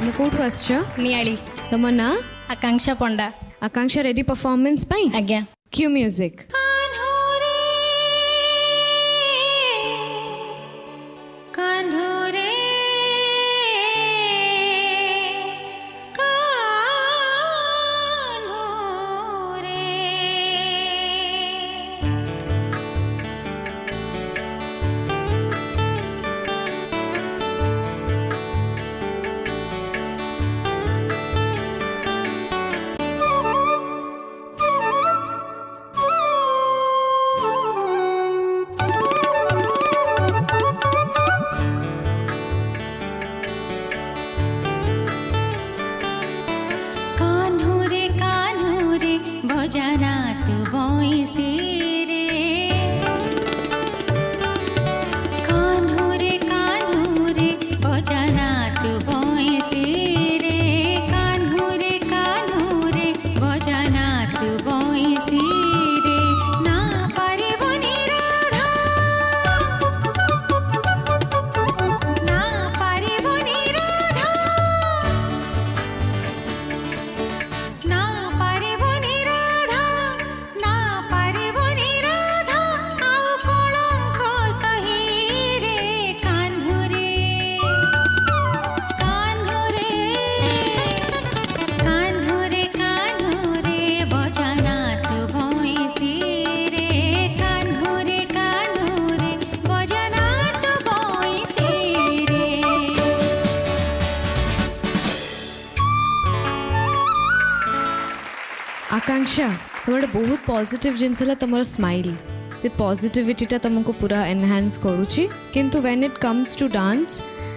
तुम कौटू आस नियाली तुम ना आकांक्षा पंडा आकांक्षा रेडी परफॉर्मेंस पाई आज्ञा क्यू म्यूजिक भजना तू बोइसी रे कान्हू रे भजना तू बोइसी रे कान्हू रे भजना तू बोइसी रे ना पारिबनी राधा ना पारिबनी राधा ना पारिबनी आकांक्षा तुम बहुत पॉजिटिव जिनस तुम स्माइल से पॉजिटिविटी तुमको पूरा एनहांस करुच्ची किंतु when it comes to dance